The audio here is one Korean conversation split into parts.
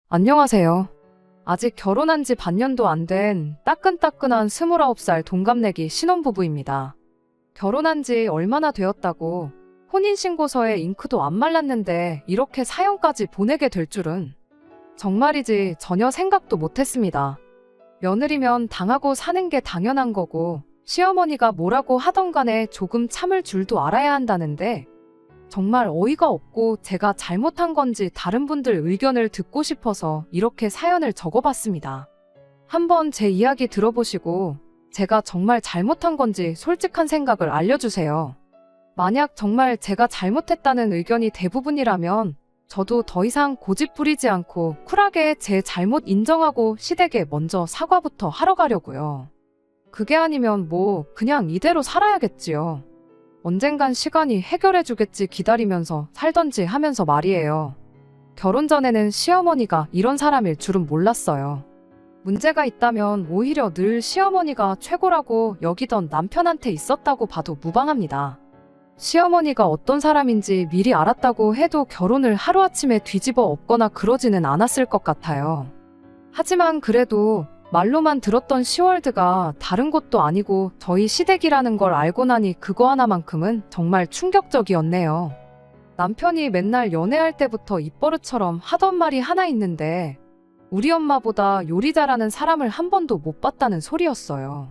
안녕하세요. 아직 결혼한 지 반년도 안 된 따끈따끈한 29살 동갑내기 신혼부부입니다. 결혼한 지 얼마나 되었다고 혼인신고서에 잉크도 안 말랐는데 이렇게 사연까지 보내게 될 줄은 정말이지 전혀 생각도 못했습니다. 며느리면 당하고 사는 게 당연한 거고 시어머니가 뭐라고 하던 간에 조금 참을 줄도 알아야 한다는데 정말 어이가 없고 제가 잘못한 건지 다른 분들 의견을 듣고 싶어서 이렇게 사연을 적어봤습니다. 한번 제 이야기 들어보시고 제가 정말 잘못한 건지 솔직한 생각을 알려주세요. 만약 정말 제가 잘못했다는 의견이 대부분이라면 저도 더 이상 고집 부리지 않고 쿨하게 제 잘못 인정하고 시댁에 먼저 사과부터 하러 가려고요. 그게 아니면 뭐 그냥 이대로 살아야겠지요. 언젠간 시간이 해결해주겠지 기다리면서 살던지 하면서 말이에요. 결혼 전에는 시어머니가 이런 사람일 줄은 몰랐어요. 문제가 있다면 오히려 늘 시어머니가 최고라고 여기던 남편한테 있었다고 봐도 무방합니다. 시어머니가 어떤 사람인지 미리 알았다고 해도 결혼을 하루아침에 뒤집어 엎거나 그러지는 않았을 것 같아요. 하지만 그래도 말로만 들었던 시월드가 다른 곳도 아니고 저희 시댁이라는 걸 알고 나니 그거 하나만큼은 정말 충격적이었네요. 남편이 맨날 연애할 때부터 입버릇처럼 하던 말이 하나 있는데 우리 엄마보다 요리 잘하는 사람을 한 번도 못 봤다는 소리였어요.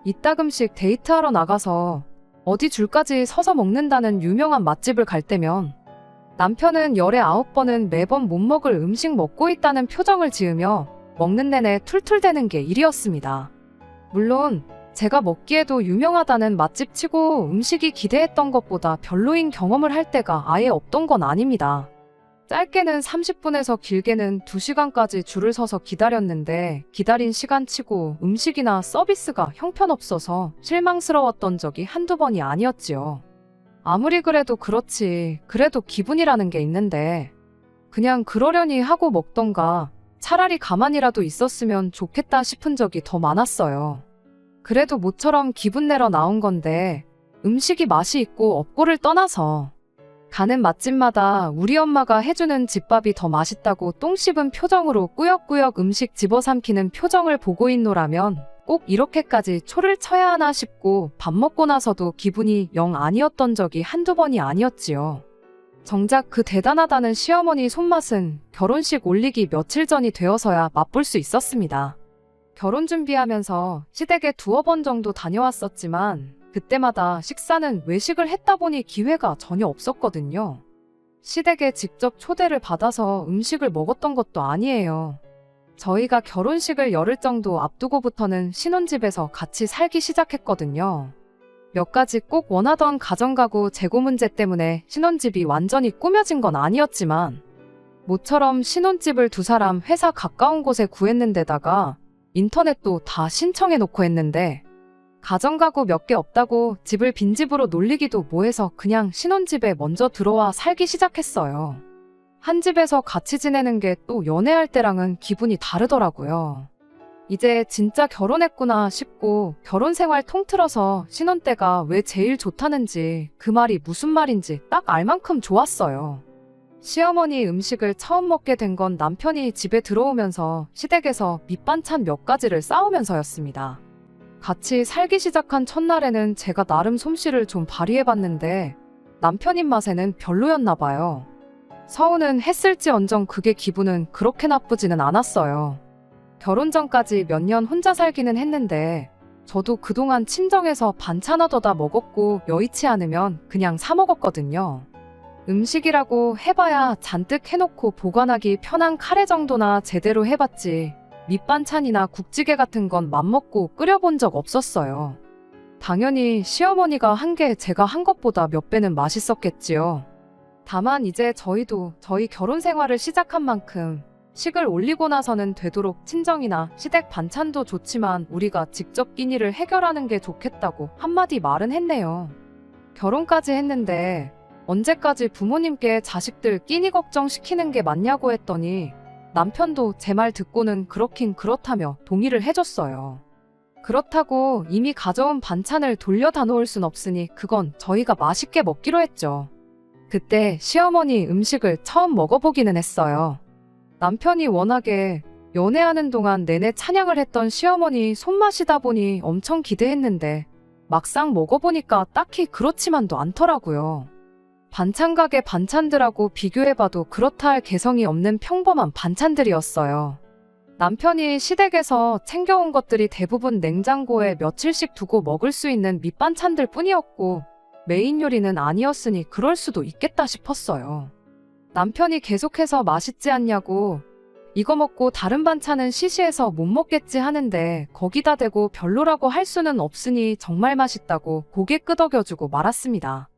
이따금씩 데이트하러 나가서 어디 줄까지 서서 먹는다는 유명한 맛집을 갈 때면 남편은 열에 9번은 매번 못 먹을 음식 먹고 있다는 표정을 지으며 먹는 내내 툴툴대는 게 일이었습니다. 물론 제가 먹기에도 유명하다는 맛집치고 음식이 기대했던 것보다 별로인 경험을 할 때가 아예 없던 건 아닙니다. 짧게는 30분에서 길게는 2시간까지 줄을 서서 기다렸는데 기다린 시간치고 음식이나 서비스가 형편없어서 실망스러웠던 적이 한두 번이 아니었지요. 아무리 그래도 그렇지 그래도 기분이라는 게 있는데 그냥 그러려니 하고 먹던가 차라리 가만히라도 있었으면 좋겠다 싶은 적이 더 많았어요. 그래도 모처럼 기분 내러 나온 건데 음식이 맛이 있고 없고를 떠나서 가는 맛집마다 우리 엄마가 해주는 집밥이 더 맛있다고 똥 씹은 표정으로 꾸역꾸역 음식 집어삼키는 표정을 보고 있노라면 꼭 이렇게까지 초를 쳐야 하나 싶고 밥 먹고 나서도 기분이 영 아니었던 적이 한두 번이 아니었지요. 정작 그 대단하다는 시어머니 손맛은 결혼식 올리기 며칠 전이 되어서야 맛볼 수 있었습니다. 결혼 준비하면서 시댁에 2번 정도 다녀왔었지만 그때마다 식사는 외식을 했다 보니 기회가 전혀 없었거든요. 시댁에 직접 초대를 받아서 음식을 먹었던 것도 아니에요. 저희가 결혼식을 열흘 정도 앞두고부터는 신혼집에서 같이 살기 시작했거든요. 몇 가지 꼭 원하던 가정가구 재고 문제 때문에 신혼집이 완전히 꾸며진 건 아니었지만 모처럼 신혼집을 2사람 회사 가까운 곳에 구했는데다가 인터넷도 다 신청해놓고 했는데 가정가구 몇 개 없다고 집을 빈집으로 놀리기도 뭐해서 그냥 신혼집에 먼저 들어와 살기 시작했어요. 한 집에서 같이 지내는 게 또 연애할 때랑은 기분이 다르더라고요. 이제 진짜 결혼했구나 싶고 결혼 생활 통틀어서 신혼 때가 왜 제일 좋다는지 그 말이 무슨 말인지 딱 알 만큼 좋았어요. 시어머니 음식을 처음 먹게 된 건 남편이 집에 들어오면서 시댁에서 밑반찬 몇 가지를 싸우면서였습니다. 같이 살기 시작한 첫날에는 제가 나름 솜씨를 좀 발휘해봤는데 남편 입맛에는 별로였나 봐요. 서운은 했을지언정 그게 기분은 그렇게 나쁘지는 않았어요. 결혼 전까지 몇 년 혼자 살기는 했는데 저도 그동안 친정에서 반찬 얻어다 먹었고 여의치 않으면 그냥 사 먹었거든요. 음식이라고 해봐야 잔뜩 해놓고 보관하기 편한 카레 정도나 제대로 해봤지 밑반찬이나 국찌개 같은 건 맘먹고 끓여본 적 없었어요. 당연히 시어머니가 한 게 제가 한 것보다 몇 배는 맛있었겠지요. 다만 이제 저희도 저희 결혼 생활을 시작한 만큼 식을 올리고 나서는 되도록 친정이나 시댁 반찬도 좋지만 우리가 직접 끼니를 해결하는 게 좋겠다고 한마디 말은 했네요. 결혼까지 했는데 언제까지 부모님께 자식들 끼니 걱정시키는 게 맞냐고 했더니 남편도 제 말 듣고는 그렇긴 그렇다며 동의를 해줬어요. 그렇다고 이미 가져온 반찬을 돌려다 놓을 순 없으니 그건 저희가 맛있게 먹기로 했죠. 그때 시어머니 음식을 처음 먹어보기는 했어요. 남편이 워낙에 연애하는 동안 내내 찬양을 했던 시어머니 손맛이다 보니 엄청 기대했는데 막상 먹어보니까 딱히 그렇지만도 않더라고요. 반찬 가게 반찬들하고 비교해봐도 그렇다 할 개성이 없는 평범한 반찬들이었어요. 남편이 시댁에서 챙겨온 것들이 대부분 냉장고에 며칠씩 두고 먹을 수 있는 밑반찬들 뿐이었고 메인 요리는 아니었으니 그럴 수도 있겠다 싶었어요. 남편이 계속해서 맛있지 않냐고 이거 먹고 다른 반찬은 시시해서 못 먹겠지 하는데 거기다 대고 별로라고 할 수는 없으니 정말 맛있다고 고개 끄덕여주고 말았습니다.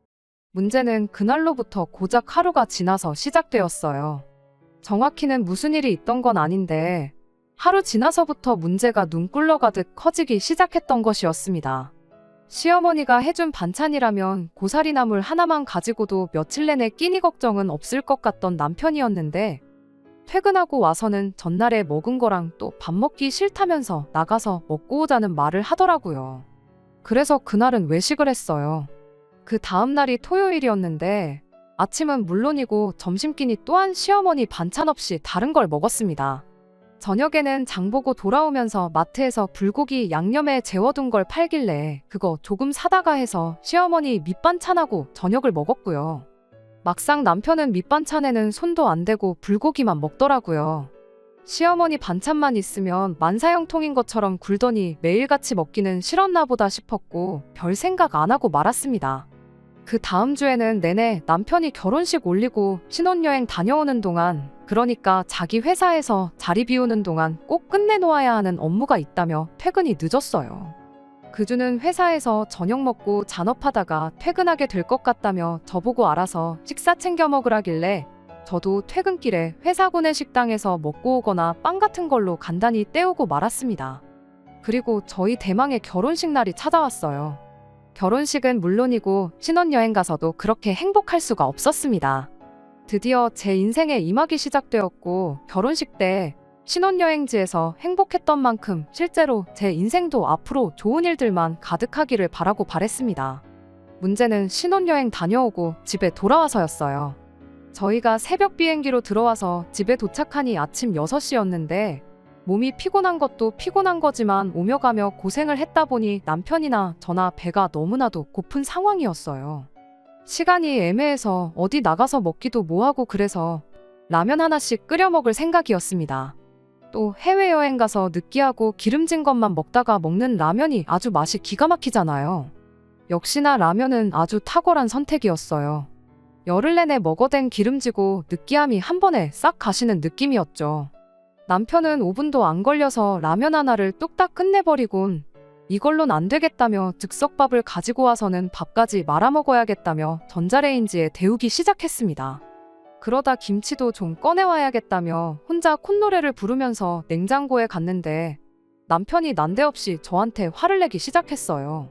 문제는 그날로부터 고작 하루가 지나서 시작되었어요. 정확히는 무슨 일이 있던 건 아닌데 하루 지나서부터 문제가 눈 꿀러가듯 커지기 시작했던 것이었습니다. 시어머니가 해준 반찬이라면 고사리나물 하나만 가지고도 며칠 내내 끼니 걱정은 없을 것 같던 남편이었는데 퇴근하고 와서는 전날에 먹은 거랑 또 밥 먹기 싫다면서 나가서 먹고 오자는 말을 하더라고요. 그래서 그날은 외식을 했어요. 그 다음 날이 토요일이었는데 아침은 물론이고 점심끼니 또한 시어머니 반찬 없이 다른 걸 먹었습니다. 저녁에는 장보고 돌아오면서 마트에서 불고기 양념에 재워둔 걸 팔길래 그거 조금 사다가 해서 시어머니 밑반찬하고 저녁을 먹었고요. 막상 남편은 밑반찬에는 손도 안 대고 불고기만 먹더라고요. 시어머니 반찬만 있으면 만사형통인 것처럼 굴더니 매일같이 먹기는 싫었나 보다 싶었고 별 생각 안 하고 말았습니다. 그 다음 주에는 내내 남편이 결혼식 올리고 신혼여행 다녀오는 동안 그러니까 자기 회사에서 자리 비우는 동안 꼭 끝내놓아야 하는 업무가 있다며 퇴근이 늦었어요. 그 주는 회사에서 저녁 먹고 잔업하다가 퇴근하게 될 것 같다며 저보고 알아서 식사 챙겨 먹으라길래 저도 퇴근길에 회사 구내식당에서 먹고 오거나 빵 같은 걸로 간단히 때우고 말았습니다. 그리고 저희 대망의 결혼식 날이 찾아왔어요. 결혼식은 물론이고 신혼여행 가서도 그렇게 행복할 수가 없었습니다. 드디어 제 인생의 이막이 시작되었고 결혼식 때 신혼여행지에서 행복했던 만큼 실제로 제 인생도 앞으로 좋은 일들만 가득하기를 바라고 바랬습니다. 문제는 신혼여행 다녀오고 집에 돌아와서였어요. 저희가 새벽 비행기로 들어와서 집에 도착하니 아침 6시였는데 몸이 피곤한 것도 피곤한 거지만 오며 가며 고생을 했다 보니 남편이나 저나 배가 너무나도 고픈 상황이었어요. 시간이 애매해서 어디 나가서 먹기도 뭐하고 그래서 라면 하나씩 끓여 먹을 생각이었습니다. 또 해외여행 가서 느끼하고 기름진 것만 먹다가 먹는 라면이 아주 맛이 기가 막히잖아요. 역시나 라면은 아주 탁월한 선택이었어요. 열흘 내내 먹어댄 기름지고 느끼함이 한 번에 싹 가시는 느낌이었죠. 남편은 5분도 안 걸려서 라면 하나를 뚝딱 끝내버리곤 이걸론 안 되겠다며 즉석밥을 가지고 와서는 밥까지 말아 먹어야겠다며 전자레인지에 데우기 시작했습니다. 그러다 김치도 좀 꺼내와야겠다며 혼자 콧노래를 부르면서 냉장고에 갔는데 남편이 난데없이 저한테 화를 내기 시작했어요.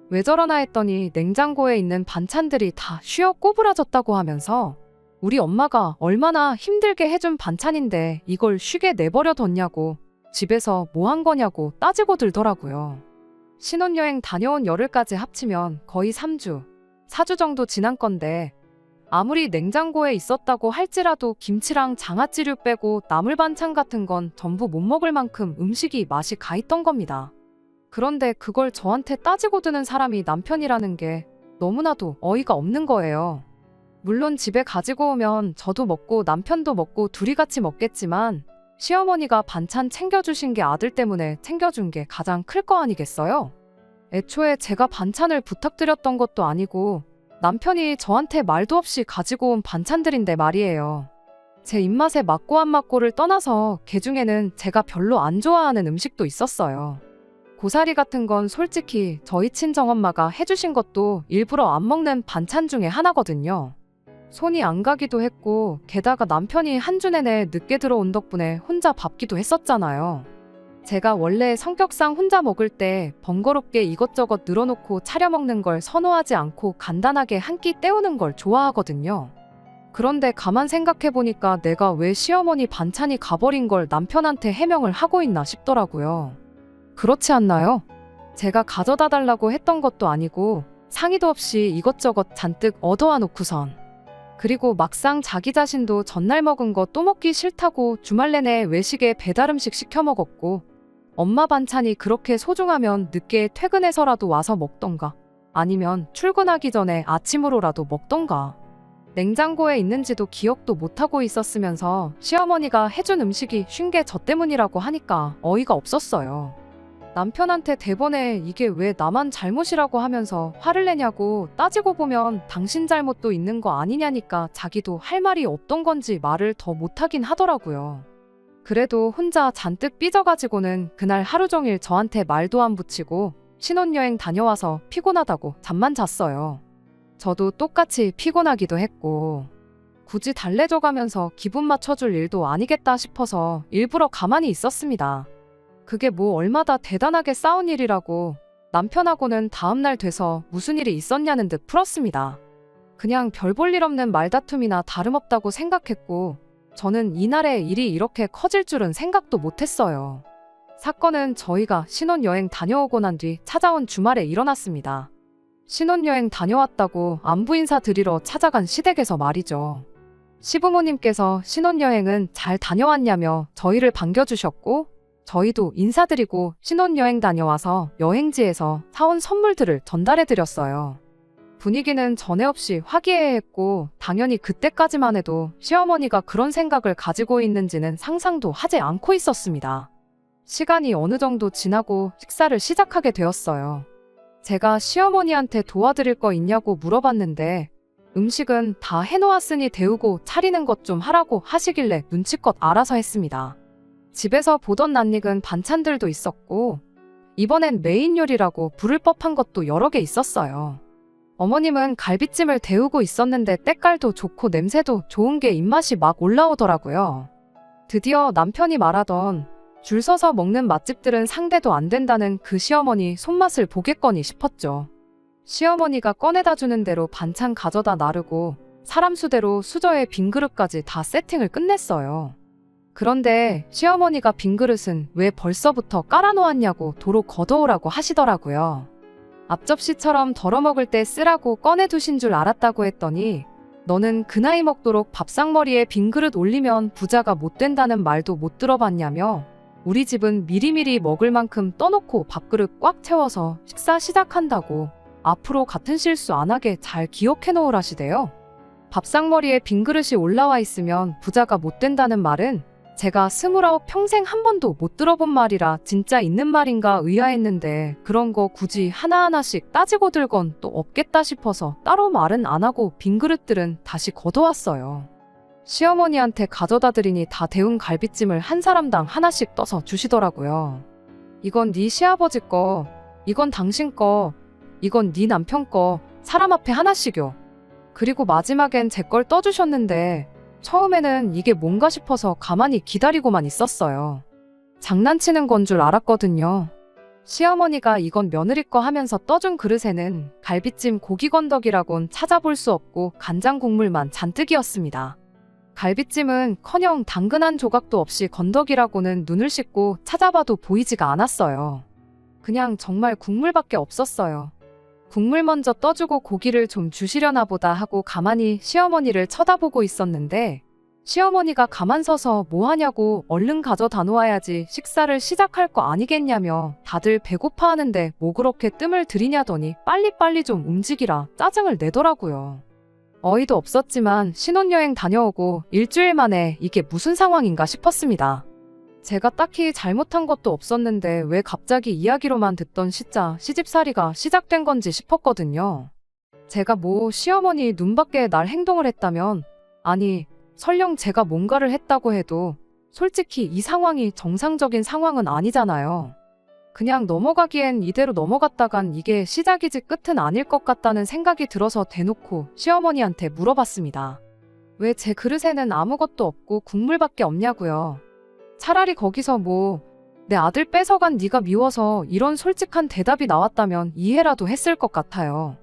왜 저러나 했더니 냉장고에 있는 반찬들이 다 쉬어 꼬부라졌다고 하면서 우리 엄마가 얼마나 힘들게 해준 반찬인데 이걸 쉬게 내버려뒀냐고 집에서 뭐 한 거냐고 따지고 들더라고요. 신혼여행 다녀온 열흘까지 합치면 거의 3주, 4주 정도 지난 건데 아무리 냉장고에 있었다고 할지라도 김치랑 장아찌류 빼고 나물 반찬 같은 건 전부 못 먹을 만큼 음식이 맛이 가있던 겁니다. 그런데 그걸 저한테 따지고 드는 사람이 남편이라는 게 너무나도 어이가 없는 거예요. 물론 집에 가지고 오면 저도 먹고 남편도 먹고 둘이 같이 먹겠지만 시어머니가 반찬 챙겨주신 게 아들 때문에 챙겨준 게 가장 클 거 아니겠어요? 애초에 제가 반찬을 부탁드렸던 것도 아니고 남편이 저한테 말도 없이 가지고 온 반찬들인데 말이에요. 제 입맛에 맞고 안 맞고를 떠나서 그중에는 제가 별로 안 좋아하는 음식도 있었어요. 고사리 같은 건 솔직히 저희 친정엄마가 해주신 것도 일부러 안 먹는 반찬 중에 하나거든요. 손이 안 가기도 했고 게다가 남편이 한 주 내내 늦게 들어온 덕분에 혼자 밥기도 했었잖아요. 제가 원래 성격상 혼자 먹을 때 번거롭게 이것저것 늘어놓고 차려 먹는 걸 선호하지 않고 간단하게 한 끼 때우는 걸 좋아하거든요. 그런데 가만 생각해보니까 내가 왜 시어머니 반찬이 가버린 걸 남편한테 해명을 하고 있나 싶더라고요. 그렇지 않나요? 제가 가져다 달라고 했던 것도 아니고 상의도 없이 이것저것 잔뜩 얻어와 놓고선 그리고 막상 자기 자신도 전날 먹은 거 또 먹기 싫다고 주말 내내 외식에 배달음식 시켜 먹었고, 엄마 반찬이 그렇게 소중하면 늦게 퇴근해서라도 와서 먹던가, 아니면 출근하기 전에 아침으로라도 먹던가. 냉장고에 있는지도 기억도 못하고 있었으면서 시어머니가 해준 음식이 쉰 게 저 때문이라고 하니까 어이가 없었어요. 남편한테 대번에 이게 왜 나만 잘못이라고 하면서 화를 내냐고, 따지고 보면 당신 잘못도 있는 거 아니냐니까 자기도 할 말이 없던 건지 말을 더 못하긴 하더라고요. 그래도 혼자 잔뜩 삐져가지고는 그날 하루 종일 저한테 말도 안 붙이고 신혼여행 다녀와서 피곤하다고 잠만 잤어요. 저도 똑같이 피곤하기도 했고, 굳이 달래줘가면서 기분 맞춰줄 일도 아니겠다 싶어서 일부러 가만히 있었습니다. 그게 뭐 얼마나 대단하게 싸운 일이라고. 남편하고는 다음날 돼서 무슨 일이 있었냐는 듯 풀었습니다. 그냥 별 볼 일 없는 말다툼이나 다름없다고 생각했고, 저는 이날에 일이 이렇게 커질 줄은 생각도 못했어요. 사건은 저희가 신혼여행 다녀오고 난 뒤 찾아온 주말에 일어났습니다. 신혼여행 다녀왔다고 안부 인사 드리러 찾아간 시댁에서 말이죠. 시부모님께서 신혼여행은 잘 다녀왔냐며 저희를 반겨주셨고, 저희도 인사드리고 신혼여행 다녀와서 여행지에서 사온 선물들을 전달해드렸어요. 분위기는 전에 없이 화기애애했고, 당연히 그때까지만 해도 시어머니가 그런 생각을 가지고 있는지는 상상도 하지 않고 있었습니다. 시간이 어느 정도 지나고 식사를 시작하게 되었어요. 제가 시어머니한테 도와드릴 거 있냐고 물어봤는데, 음식은 다 해놓았으니 데우고 차리는 것 좀 하라고 하시길래 눈치껏 알아서 했습니다. 집에서 보던 낯익은 반찬들도 있었고, 이번엔 메인 요리라고 부를 법한 것도 여러 개 있었어요. 어머님은 갈비찜을 데우고 있었는데 때깔도 좋고 냄새도 좋은 게 입맛이 막 올라오더라고요. 드디어 남편이 말하던 줄 서서 먹는 맛집들은 상대도 안 된다는 그 시어머니 손맛을 보겠거니 싶었죠. 시어머니가 꺼내다 주는 대로 반찬 가져다 나르고 사람 수대로 수저에 빈 그릇까지 다 세팅을 끝냈어요. 그런데 시어머니가 빈 그릇은 왜 벌써부터 깔아놓았냐고 도로 걷어오라고 하시더라고요. 앞접시처럼 덜어먹을 때 쓰라고 꺼내두신 줄 알았다고 했더니, 너는 그 나이 먹도록 밥상머리에 빈 그릇 올리면 부자가 못 된다는 말도 못 들어봤냐며, 우리 집은 미리미리 먹을 만큼 떠놓고 밥그릇 꽉 채워서 식사 시작한다고 앞으로 같은 실수 안 하게 잘 기억해 놓으라시대요. 밥상머리에 빈 그릇이 올라와 있으면 부자가 못 된다는 말은 제가 29 평생 한 번도 못 들어본 말이라 진짜 있는 말인가 의아했는데, 그런 거 굳이 하나하나씩 따지고 들 건 또 없겠다 싶어서 따로 말은 안 하고 빈 그릇들은 다시 걷어왔어요. 시어머니한테 가져다 드리니 다 데운 갈비찜을 한 사람당 하나씩 떠서 주시더라고요. 이건 네 시아버지 거, 이건 당신 거, 이건 네 남편 거, 사람 앞에 하나씩요. 그리고 마지막엔 제 걸 떠주셨는데, 처음에는 이게 뭔가 싶어서 가만히 기다리고만 있었어요. 장난치는 건 줄 알았거든요. 시어머니가 이건 며느리 거 하면서 떠준 그릇에는 갈비찜 고기 건더기라곤 찾아볼 수 없고 간장 국물만 잔뜩이었습니다. 갈비찜은 커녕 당근 한 조각도 없이 건더기라고는 눈을 씻고 찾아봐도 보이지가 않았어요. 그냥 정말 국물밖에 없었어요. 국물 먼저 떠주고 고기를 좀 주시려나 보다 하고 가만히 시어머니를 쳐다보고 있었는데, 시어머니가 가만 서서 뭐 하냐고 얼른 가져다 놓아야지 식사를 시작할 거 아니겠냐며 다들 배고파하는데 뭐 그렇게 뜸을 들이냐더니 빨리빨리 좀 움직이라 짜증을 내더라고요. 어이도 없었지만 신혼여행 다녀오고 일주일 만에 이게 무슨 상황인가 싶었습니다. 제가 딱히 잘못한 것도 없었는데 왜 갑자기 이야기로만 듣던 시집살이가 시작된 건지 싶었거든요. 제가 뭐 시어머니 눈밖에 날 행동을 했다면, 아니 설령 제가 뭔가를 했다고 해도 솔직히 이 상황이 정상적인 상황은 아니잖아요. 그냥 넘어가기엔 이대로 넘어갔다간 이게 시작이지 끝은 아닐 것 같다는 생각이 들어서 대놓고 시어머니한테 물어봤습니다. 왜 제 그릇에는 아무것도 없고 국물밖에 없냐고요. 차라리 거기서 뭐 내 아들 뺏어간 네가 미워서 이런 솔직한 대답이 나왔다면 이해라도 했을 것 같아요.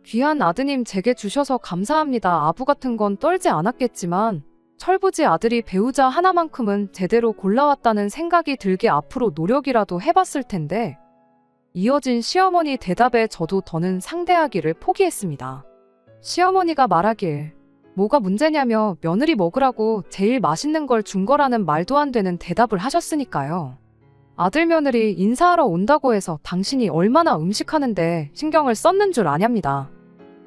귀한 아드님 제게 주셔서 감사합니다. 아부 같은 건 떨지 않았겠지만 철부지 아들이 배우자 하나만큼은 제대로 골라왔다는 생각이 들게 앞으로 노력이라도 해봤을 텐데, 이어진 시어머니 대답에 저도 더는 상대하기를 포기했습니다. 시어머니가 말하길, 뭐가 문제냐며 며느리 먹으라고 제일 맛있는 걸 준 거라는 말도 안 되는 대답을 하셨으니까요. 아들 며느리 인사하러 온다고 해서 당신이 얼마나 음식하는데 신경을 썼는 줄 아냐입니다.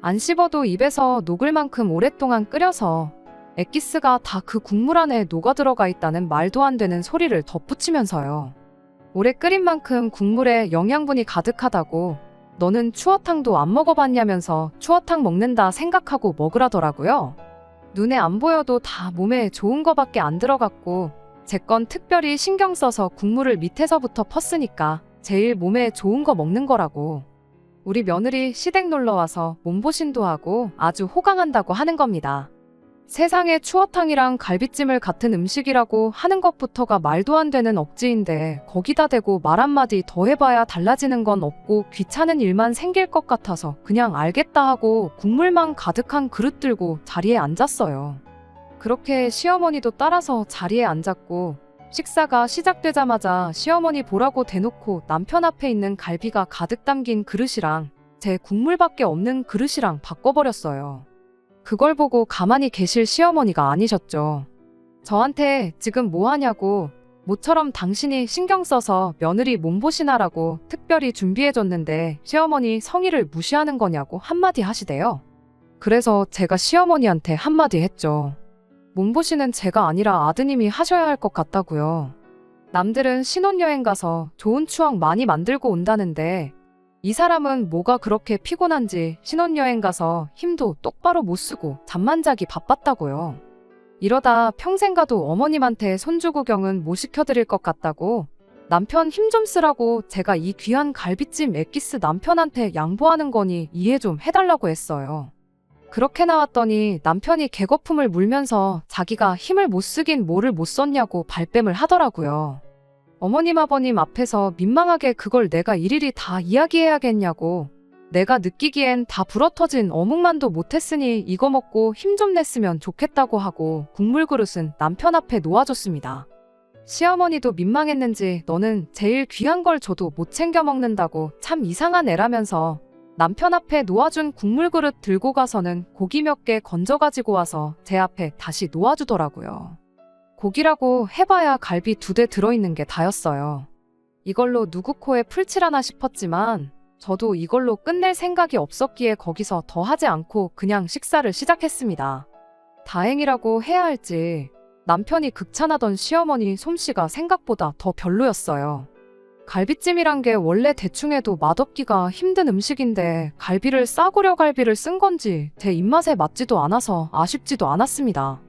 안 씹어도 입에서 녹을 만큼 오랫동안 끓여서 엑기스가 다 그 국물 안에 녹아 들어가 있다는 말도 안 되는 소리를 덧붙이면서요. 오래 끓인 만큼 국물에 영양분이 가득하다고 너는 추어탕도 안 먹어봤냐면서 추어탕 먹는다 생각하고 먹으라더라고요. 눈에 안 보여도 다 몸에 좋은 거밖에 안 들어갔고 제 건 특별히 신경 써서 국물을 밑에서부터 펐으니까 제일 몸에 좋은 거 먹는 거라고. 우리 며느리 시댁 놀러와서 몸보신도 하고 아주 호강한다고 하는 겁니다. 세상에 추어탕이랑 갈비찜을 같은 음식이라고 하는 것부터가 말도 안 되는 억지인데 거기다 대고 말 한마디 더 해봐야 달라지는 건 없고 귀찮은 일만 생길 것 같아서 그냥 알겠다 하고 국물만 가득한 그릇 들고 자리에 앉았어요. 그렇게 시어머니도 따라서 자리에 앉았고 식사가 시작되자마자 시어머니 보라고 대놓고 남편 앞에 있는 갈비가 가득 담긴 그릇이랑 제 국물밖에 없는 그릇이랑 바꿔버렸어요. 그걸 보고 가만히 계실 시어머니가 아니셨죠. 저한테 지금 뭐 하냐고, 모처럼 당신이 신경 써서 며느리 몸보신하라고 특별히 준비해줬는데 시어머니 성의를 무시하는 거냐고 한마디 하시대요. 그래서 제가 시어머니한테 한마디 했죠. 몸보신은 제가 아니라 아드님이 하셔야 할 것 같다고요. 남들은 신혼여행 가서 좋은 추억 많이 만들고 온다는데 이 사람은 뭐가 그렇게 피곤한지 신혼여행 가서 힘도 똑바로 못 쓰고 잠만 자기 바빴다고요. 이러다 평생 가도 어머님한테 손주 구경은 못 시켜드릴 것 같다고 남편 힘 좀 쓰라고 제가 이 귀한 갈비찜 엑기스 남편한테 양보하는 거니 이해 좀 해달라고 했어요. 그렇게 나왔더니 남편이 개거품을 물면서 자기가 힘을 못 쓰긴 뭐를 못 썼냐고 발뺌을 하더라고요. 어머님 아버님 앞에서 민망하게 그걸 내가 일일이 다 이야기해야겠냐고, 내가 느끼기엔 다 불어터진 어묵만도 못했으니 이거 먹고 힘 좀 냈으면 좋겠다고 하고 국물 그릇은 남편 앞에 놓아줬습니다. 시어머니도 민망했는지 너는 제일 귀한 걸 줘도 못 챙겨 먹는다고 참 이상한 애라면서 남편 앞에 놓아준 국물 그릇 들고 가서는 고기 몇 개 건져가지고 와서 제 앞에 다시 놓아주더라고요. 고기라고 해봐야 갈비 2대 들어있는 게 다였어요. 이걸로 누구 코에 풀칠하나 싶었지만 저도 이걸로 끝낼 생각이 없었기에 거기서 더 하지 않고 그냥 식사를 시작했습니다. 다행이라고 해야 할지 남편이 극찬하던 시어머니 솜씨가 생각보다 더 별로였어요. 갈비찜이란 게 원래 대충 해도 맛없기가 힘든 음식인데 갈비를 싸구려 갈비를 쓴 건지 제 입맛에 맞지도 않아서 아쉽지도 않았습니다.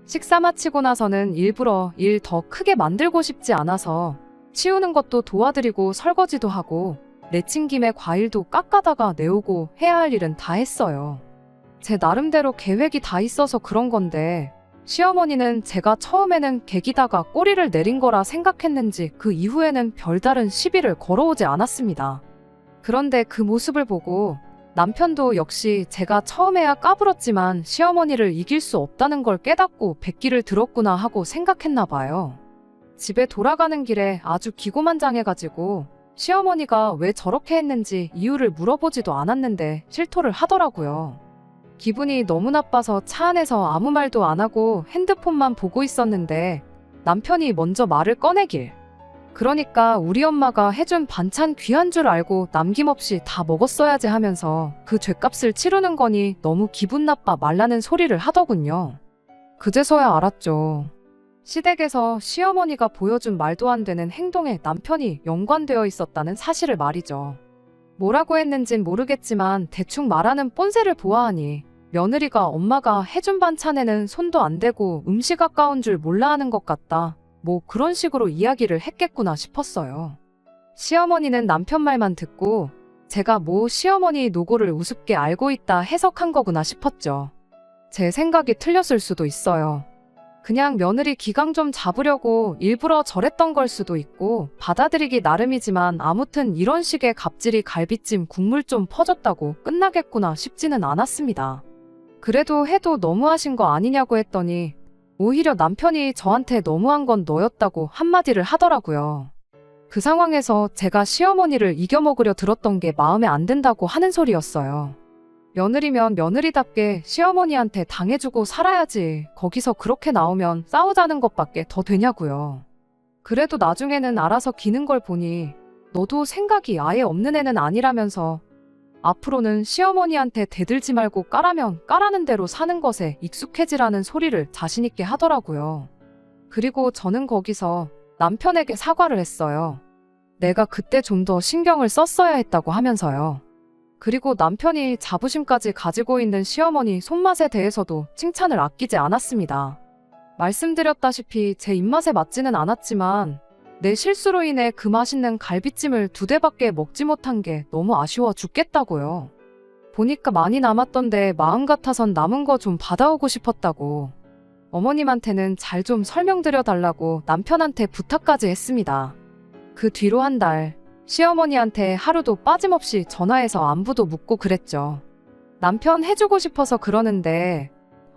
식사 마치고 나서는 일부러 일 더 크게 만들고 싶지 않아서 치우는 것도 도와드리고 설거지도 하고 내친 김에 과일도 깎아다가 내오고 해야 할 일은 다 했어요. 제 나름대로 계획이 다 있어서 그런 건데 시어머니는 제가 처음에는 개기다가 꼬리를 내린 거라 생각했는지 그 이후에는 별다른 시비를 걸어오지 않았습니다. 그런데 그 모습을 보고 남편도 역시 제가 처음에야 까불었지만 시어머니를 이길 수 없다는 걸 깨닫고 백기를 들었구나 하고 생각했나 봐요. 집에 돌아가는 길에 아주 기고만장해가지고 시어머니가 왜 저렇게 했는지 이유를 물어보지도 않았는데 실토를 하더라고요. 기분이 너무 나빠서 차 안에서 아무 말도 안 하고 핸드폰만 보고 있었는데 남편이 먼저 말을 꺼내길. 그러니까 우리 엄마가 해준 반찬 귀한 줄 알고 남김없이 다 먹었어야지 하면서 그 죗값을 치르는 거니 너무 기분 나빠 말라는 소리를 하더군요. 그제서야 알았죠. 시댁에서 시어머니가 보여준 말도 안 되는 행동에 남편이 연관되어 있었다는 사실을 말이죠. 뭐라고 했는진 모르겠지만 대충 말하는 뻔세를 보아하니 며느리가 엄마가 해준 반찬에는 손도 안 대고 음식 아까운 줄 몰라 하는 것 같다. 뭐 그런 식으로 이야기를 했겠구나 싶었어요. 시어머니는 남편 말만 듣고 제가 뭐 시어머니 노고를 우습게 알고 있다 해석한 거구나 싶었죠. 제 생각이 틀렸을 수도 있어요. 그냥 며느리 기강 좀 잡으려고 일부러 저랬던 걸 수도 있고 받아들이기 나름이지만 아무튼 이런 식의 갑질이 갈비찜 국물 좀 퍼졌다고 끝나겠구나 싶지는 않았습니다. 그래도 해도 너무하신 거 아니냐고 했더니 오히려 남편이 저한테 너무한 건 너였다고 한마디를 하더라고요. 그 상황에서 제가 시어머니를 이겨먹으려 들었던 게 마음에 안 든다고 하는 소리였어요. 며느리면 며느리답게 시어머니한테 당해주고 살아야지. 거기서 그렇게 나오면 싸우자는 것밖에 더 되냐고요. 그래도 나중에는 알아서 기는 걸 보니 너도 생각이 아예 없는 애는 아니라면서 앞으로는 시어머니한테 대들지 말고 까라면 까라는 대로 사는 것에 익숙해지라는 소리를 자신있게 하더라고요. 그리고 저는 거기서 남편에게 사과를 했어요. 내가 그때 좀 더 신경을 썼어야 했다고 하면서요. 그리고 남편이 자부심까지 가지고 있는 시어머니 손맛에 대해서도 칭찬을 아끼지 않았습니다. 말씀드렸다시피 제 입맛에 맞지는 않았지만 내 실수로 인해 그 맛있는 갈비찜을 2대밖에 먹지 못한 게 너무 아쉬워 죽겠다고요. 보니까 많이 남았던데 마음 같아선 남은 거 좀 받아오고 싶었다고. 어머님한테는 잘 좀 설명드려 달라고 남편한테 부탁까지 했습니다. 그 뒤로 한 달, 시어머니한테 하루도 빠짐없이 전화해서 안부도 묻고 그랬죠. 남편 해주고 싶어서 그러는데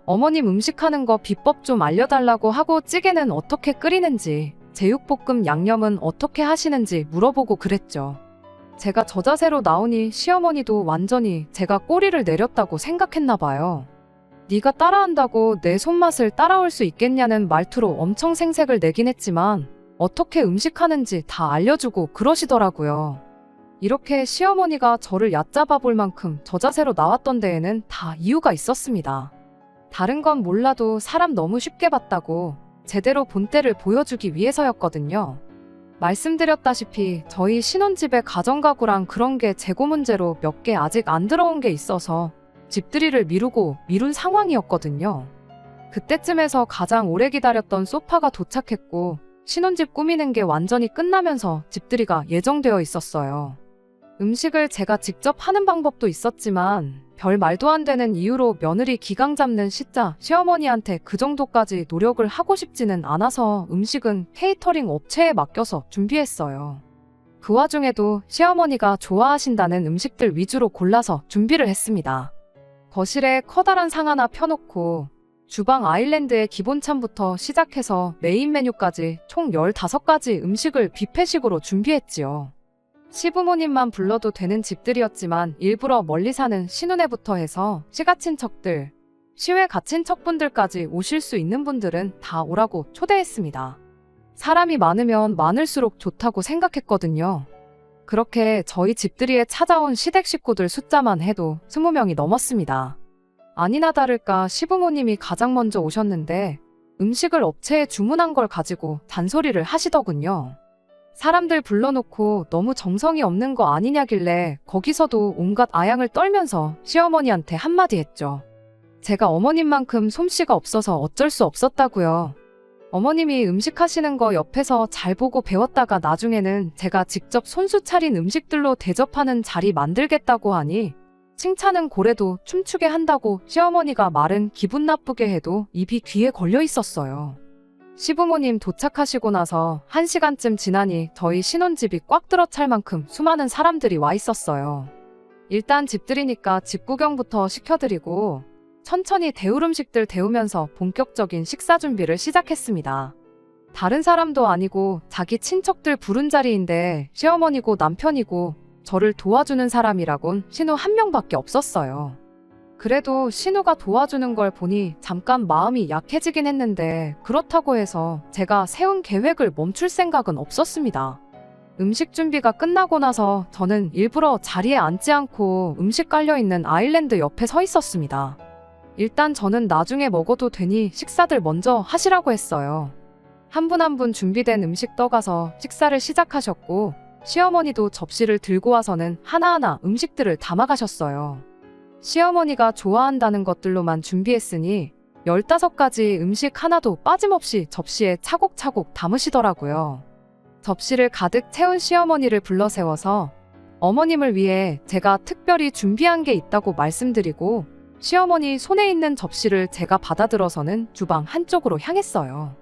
어머님 음식하는 거 비법 좀 알려달라고 하고 찌개는 어떻게 끓이는지, 제육볶음 양념은 어떻게 하시는지 물어보고 그랬죠. 제가 저 자세로 나오니 시어머니도 완전히 제가 꼬리를 내렸다고 생각했나 봐요. 네가 따라한다고 내 손맛을 따라올 수 있겠냐는 말투로 엄청 생색을 내긴 했지만 어떻게 음식하는지 다 알려주고 그러시더라고요. 이렇게 시어머니가 저를 얕잡아 볼 만큼 저 자세로 나왔던 데에는 다 이유가 있었습니다. 다른 건 몰라도 사람 너무 쉽게 봤다고 제대로 본때를 보여주기 위해서였거든요. 말씀드렸다시피 저희 신혼집에 가정가구랑 그런 게 재고 문제로 몇 개 아직 안 들어온 게 있어서 집들이를 미룬 상황이었거든요. 그때쯤에서 가장 오래 기다렸던 소파가 도착했고 신혼집 꾸미는 게 완전히 끝나면서 집들이가 예정되어 있었어요. 음식을 제가 직접 하는 방법도 있었지만 별 말도 안 되는 이유로 며느리 기강 잡는 시어머니한테 그 정도까지 노력을 하고 싶지는 않아서 음식은 케이터링 업체에 맡겨서 준비했어요. 그 와중에도 시어머니가 좋아하신다는 음식들 위주로 골라서 준비를 했습니다. 거실에 커다란 상 하나 펴놓고 주방 아일랜드의 기본찬부터 시작해서 메인 메뉴까지 총 15가지 음식을 뷔페식으로 준비했지요. 시부모님만 불러도 되는 집들이었지만 일부러 멀리 사는 신혼애부터 해서 시가친척들, 시외 가친척분들까지 오실 수 있는 분들은 다 오라고 초대했습니다. 사람이 많으면 많을수록 좋다고 생각했거든요. 그렇게 저희 집들이에 찾아온 시댁 식구들 숫자만 해도 20명이 넘었습니다. 아니나 다를까 시부모님이 가장 먼저 오셨는데 음식을 업체에 주문한 걸 가지고 잔소리를 하시더군요. 사람들 불러놓고 너무 정성이 없는 거 아니냐길래 거기서도 온갖 아양을 떨면서 시어머니한테 한마디 했죠. 제가 어머님만큼 솜씨가 없어서 어쩔 수 없었다고요. 어머님이 음식 하시는 거 옆에서 잘 보고 배웠다가 나중에는 제가 직접 손수 차린 음식들로 대접하는 자리 만들겠다고 하니 칭찬은 고래도 춤추게 한다고 시어머니가 말은 기분 나쁘게 해도 입이 귀에 걸려 있었어요. 시부모님 도착하시고 나서 1시간쯤 지나니 저희 신혼집이 꽉 들어찰 만큼 수많은 사람들이 와 있었어요. 일단 집들이니까 집 구경부터 시켜드리고 천천히 데울 음식들 데우면서 본격적인 식사 준비를 시작했습니다. 다른 사람도 아니고 자기 친척들 부른 자리인데 시어머니고 남편이고 저를 도와주는 사람이라곤 신우 한 명밖에 없었어요. 그래도 신우가 도와주는 걸 보니 잠깐 마음이 약해지긴 했는데 그렇다고 해서 제가 세운 계획을 멈출 생각은 없었습니다. 음식 준비가 끝나고 나서 저는 일부러 자리에 앉지 않고 음식 깔려있는 아일랜드 옆에 서 있었습니다. 일단 저는 나중에 먹어도 되니 식사들 먼저 하시라고 했어요. 한 분 한 분 준비된 음식 떠가서 식사를 시작하셨고 시어머니도 접시를 들고 와서는 하나하나 음식들을 담아가셨어요. 시어머니가 좋아한다는 것들로만 준비했으니 15가지 음식 하나도 빠짐없이 접시에 차곡차곡 담으시더라고요. 접시를 가득 채운 시어머니를 불러 세워서 어머님을 위해 제가 특별히 준비한 게 있다고 말씀드리고 시어머니 손에 있는 접시를 제가 받아들어서는 주방 한쪽으로 향했어요.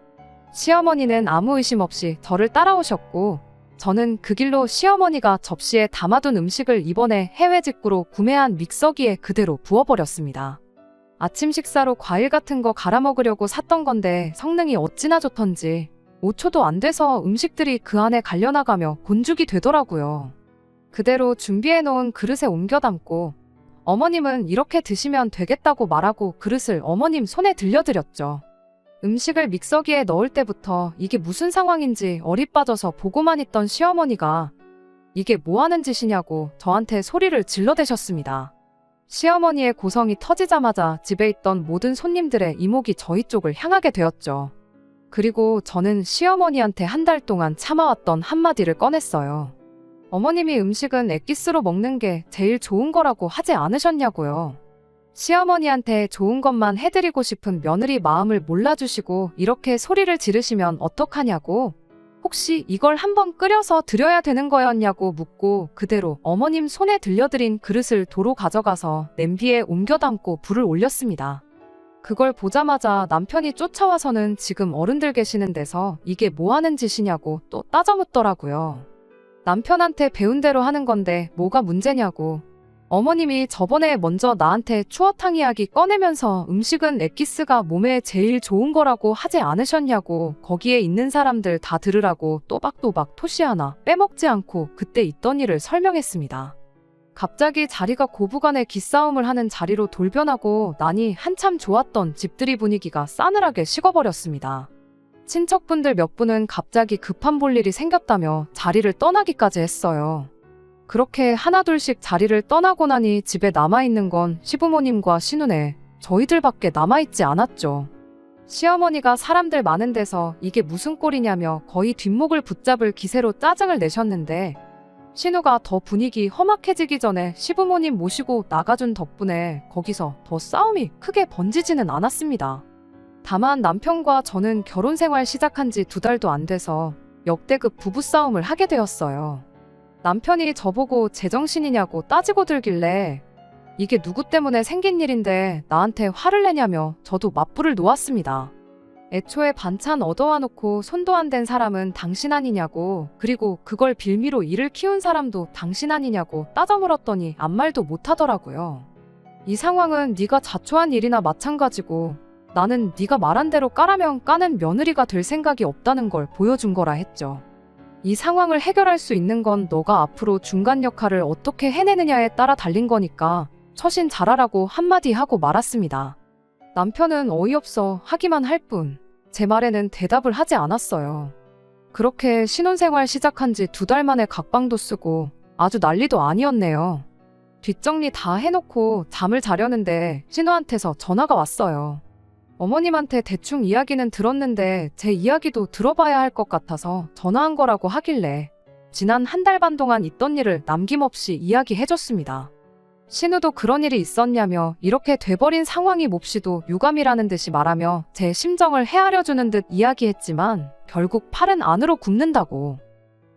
시어머니는 아무 의심 없이 저를 따라오셨고 저는 그 길로 시어머니가 접시에 담아둔 음식을 이번에 해외 직구로 구매한 믹서기에 그대로 부어버렸습니다. 아침 식사로 과일 같은 거 갈아 먹으려고 샀던 건데 성능이 어찌나 좋던지 5초도 안 돼서 음식들이 그 안에 갈려나가며 곤죽이 되더라고요. 그대로 준비해놓은 그릇에 옮겨 담고 어머님은 이렇게 드시면 되겠다고 말하고 그릇을 어머님 손에 들려드렸죠. 음식을 믹서기에 넣을 때부터 이게 무슨 상황인지 어리 빠져서 보고만 있던 시어머니가 이게 뭐 하는 짓이냐고 저한테 소리를 질러대셨습니다. 시어머니의 고성이 터지자마자 집에 있던 모든 손님들의 이목이 저희 쪽을 향하게 되었죠. 그리고 저는 시어머니한테 한 달 동안 참아왔던 한마디를 꺼냈어요. 어머님이 음식은 엑기스로 먹는 게 제일 좋은 거라고 하지 않으셨냐고요. 시어머니한테 좋은 것만 해드리고 싶은 며느리 마음을 몰라주시고 이렇게 소리를 지르시면 어떡하냐고, 혹시 이걸 한번 끓여서 드려야 되는 거였냐고 묻고 그대로 어머님 손에 들려드린 그릇을 도로 가져가서 냄비에 옮겨 담고 불을 올렸습니다. 그걸 보자마자 남편이 쫓아와서는 지금 어른들 계시는 데서 이게 뭐 하는 짓이냐고 또 따져 묻더라고요. 남편한테 배운 대로 하는 건데 뭐가 문제냐고. 어머님이 저번에 먼저 나한테 추어탕 이야기 꺼내면서 음식은 엑기스가 몸에 제일 좋은 거라고 하지 않으셨냐고 거기에 있는 사람들 다 들으라고 또박또박 토시 하나 빼먹지 않고 그때 있던 일을 설명했습니다. 갑자기 자리가 고부간의 기싸움을 하는 자리로 돌변하고 나니 한참 좋았던 집들이 분위기가 싸늘하게 식어버렸습니다. 친척분들 몇 분은 갑자기 급한 볼일이 생겼다며 자리를 떠나기까지 했어요. 그렇게 하나둘씩 자리를 떠나고 나니 집에 남아있는 건 시부모님과 시누네, 저희들밖에 남아있지 않았죠. 시어머니가 사람들 많은 데서 이게 무슨 꼴이냐며 거의 뒷목을 붙잡을 기세로 짜증을 내셨는데 신우가 더 분위기 험악해지기 전에 시부모님 모시고 나가준 덕분에 거기서 더 싸움이 크게 번지지는 않았습니다. 다만 남편과 저는 결혼 생활 시작한 지 2달도 안 돼서 역대급 부부싸움을 하게 되었어요. 남편이 저보고 제정신이냐고 따지고 들길래 이게 누구 때문에 생긴 일인데 나한테 화를 내냐며 저도 맞불을 놓았습니다. 애초에 반찬 얻어와 놓고 손도 안 댄 사람은 당신 아니냐고, 그리고 그걸 빌미로 일을 키운 사람도 당신 아니냐고 따져 물었더니 아무 말도 못하더라고요. 이 상황은 네가 자초한 일이나 마찬가지고 나는 네가 말한 대로 까라면 까는 며느리가 될 생각이 없다는 걸 보여준 거라 했죠. 이 상황을 해결할 수 있는 건 너가 앞으로 중간 역할을 어떻게 해내느냐에 따라 달린 거니까 처신 잘하라고 한마디 하고 말았습니다. 남편은 어이없어 하기만 할 뿐 제 말에는 대답을 하지 않았어요. 그렇게 신혼생활 시작한 지 2달 만에 각방도 쓰고 아주 난리도 아니었네요. 뒷정리 다 해놓고 잠을 자려는데 신우한테서 전화가 왔어요. 어머님한테 대충 이야기는 들었는데 제 이야기도 들어봐야 할 것 같아서 전화한 거라고 하길래 지난 1달 반 동안 있던 일을 남김없이 이야기해줬습니다. 신우도 그런 일이 있었냐며 이렇게 돼버린 상황이 몹시도 유감이라는 듯이 말하며 제 심정을 헤아려주는 듯 이야기했지만 결국 팔은 안으로 굽는다고.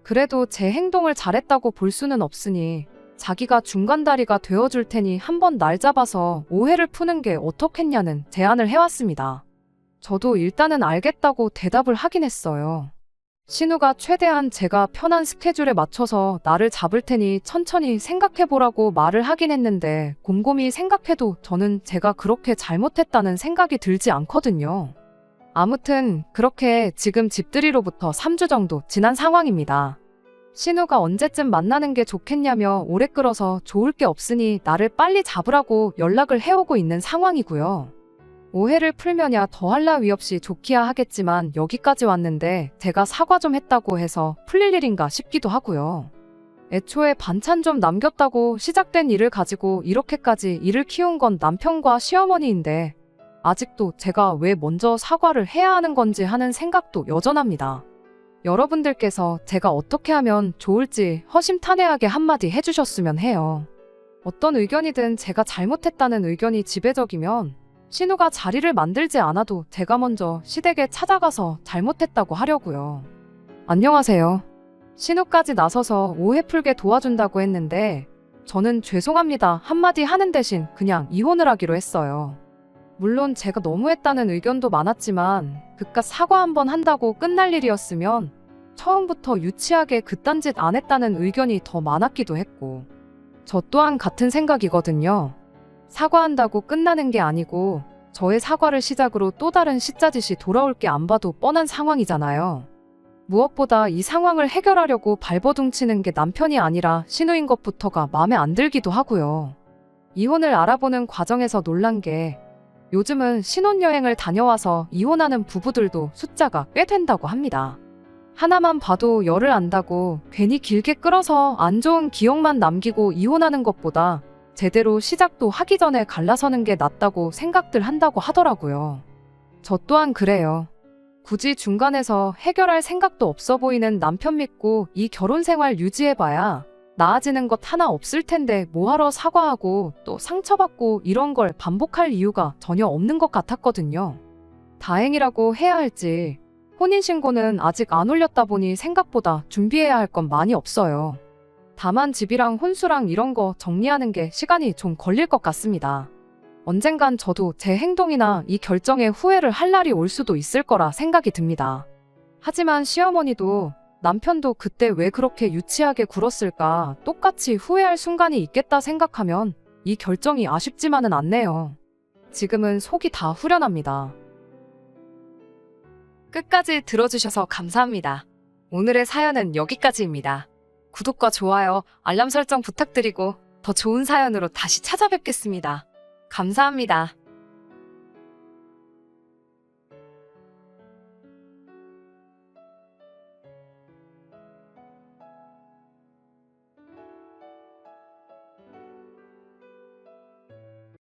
그래도 제 행동을 잘했다고 볼 수는 없으니 자기가 중간다리가 되어줄 테니 한번 날 잡아서 오해를 푸는 게 어떻겠냐는 제안을 해왔습니다. 저도 일단은 알겠다고 대답을 하긴 했어요. 신우가 최대한 제가 편한 스케줄에 맞춰서 나를 잡을 테니 천천히 생각해보라고 말을 하긴 했는데 곰곰이 생각해도 저는 제가 그렇게 잘못했다는 생각이 들지 않거든요. 아무튼 그렇게 지금 집들이로부터 3주 정도 지난 상황입니다. 신우가 언제쯤 만나는 게 좋겠냐며 오래 끌어서 좋을 게 없으니 나를 빨리 잡으라고 연락을 해오고 있는 상황이고요. 오해를 풀면야 더할 나위 없이 좋기야 하겠지만 여기까지 왔는데 제가 사과 좀 했다고 해서 풀릴 일인가 싶기도 하고요. 애초에 반찬 좀 남겼다고 시작된 일을 가지고 이렇게까지 일을 키운 건 남편과 시어머니인데 아직도 제가 왜 먼저 사과를 해야 하는 건지 하는 생각도 여전합니다. 여러분들께서 제가 어떻게 하면 좋을지 허심탄회하게 한마디 해주셨으면 해요. 어떤 의견이든 제가 잘못했다는 의견이 지배적이면 신우가 자리를 만들지 않아도 제가 먼저 시댁에 찾아가서 잘못했다고 하려고요. 안녕하세요. 신우까지 나서서 오해 풀게 도와준다고 했는데 저는 죄송합니다 한마디 하는 대신 그냥 이혼을 하기로 했어요. 물론 제가 너무했다는 의견도 많았지만 그깟 사과 한번 한다고 끝날 일이었으면 처음부터 유치하게 그딴 짓 안 했다는 의견이 더 많았기도 했고 저 또한 같은 생각이거든요. 사과한다고 끝나는 게 아니고 저의 사과를 시작으로 또 다른 시짜짓이 돌아올 게 안 봐도 뻔한 상황이잖아요. 무엇보다 이 상황을 해결하려고 발버둥 치는 게 남편이 아니라 신우인 것부터가 마음에 안 들기도 하고요. 이혼을 알아보는 과정에서 놀란 게 요즘은 신혼여행을 다녀와서 이혼하는 부부들도 숫자가 꽤 된다고 합니다. 하나만 봐도 열을 안다고 괜히 길게 끌어서 안 좋은 기억만 남기고 이혼하는 것보다 제대로 시작도 하기 전에 갈라서는 게 낫다고 생각들 한다고 하더라고요. 저 또한 그래요. 굳이 중간에서 해결할 생각도 없어 보이는 남편 믿고 이 결혼 생활 유지해봐야 나아지는 것 하나 없을 텐데 뭐하러 사과하고 또 상처받고 이런 걸 반복할 이유가 전혀 없는 것 같았거든요. 다행이라고 해야 할지 혼인신고는 아직 안 올렸다 보니 생각보다 준비해야 할 건 많이 없어요. 다만 집이랑 혼수랑 이런 거 정리하는 게 시간이 좀 걸릴 것 같습니다. 언젠간 저도 제 행동이나 이 결정에 후회를 할 날이 올 수도 있을 거라 생각이 듭니다. 하지만 시어머니도 남편도 그때 왜 그렇게 유치하게 굴었을까 똑같이 후회할 순간이 있겠다 생각하면 이 결정이 아쉽지만은 않네요. 지금은 속이 다 후련합니다. 끝까지 들어주셔서 감사합니다. 오늘의 사연은 여기까지입니다. 구독과 좋아요, 알람 설정 부탁드리고 더 좋은 사연으로 다시 찾아뵙겠습니다. 감사합니다.